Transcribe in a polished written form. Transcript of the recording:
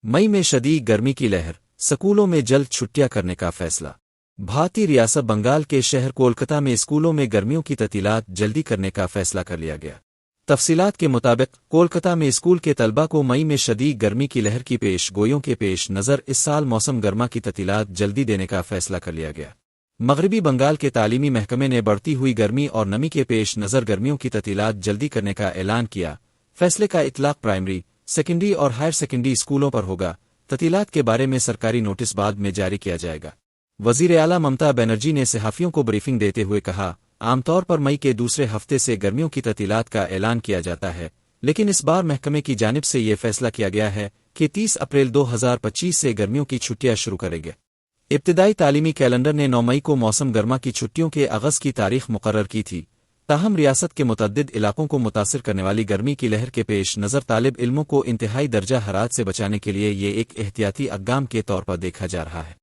مئی میں شدید گرمی کی لہر، سکولوں میں جلد چھٹیاں کرنے کا فیصلہ۔ بھارتی ریاست بنگال کے شہر کولکتہ میں اسکولوں میں گرمیوں کی تعطیلات جلدی کرنے کا فیصلہ کر لیا گیا۔ تفصیلات کے مطابق کولکتہ میں اسکول کے طلبہ کو مئی میں شدید گرمی کی لہر کی پیش گوئیوں کے پیش نظر اس سال موسم گرما کی تعطیلات جلدی دینے کا فیصلہ کر لیا گیا۔ مغربی بنگال کے تعلیمی محکمے نے بڑھتی ہوئی گرمی اور نمی کے پیش نظر گرمیوں کی تعطیلات جلدی کرنے کا اعلان کیا۔ فیصلے کا اطلاق پرائمری، سیکنڈری اور ہائر سیکنڈری اسکولوں پر ہوگا۔ تعطیلات کے بارے میں سرکاری نوٹس بعد میں جاری کیا جائے گا۔ وزیر اعلیٰ ممتا بنرجی نے صحافیوں کو بریفنگ دیتے ہوئے کہا، عام طور پر مئی کے دوسرے ہفتے سے گرمیوں کی تعطیلات کا اعلان کیا جاتا ہے، لیکن اس بار محکمے کی جانب سے یہ فیصلہ کیا گیا ہے کہ 30 اپریل 2025 سے گرمیوں کی چھٹیاں شروع کریں گے۔ ابتدائی تعلیمی کیلنڈر نے 9 مئی کو موسم گرما کی چھٹیوں کے آغاز کی تاریخ مقرر کی تھی، تاہم ریاست کے متعدد علاقوں کو متاثر کرنے والی گرمی کی لہر کے پیش نظر طالب علموں کو انتہائی درجہ حرارت سے بچانے کے لیے یہ ایک احتیاطی اقدام کے طور پر دیکھا جا رہا ہے۔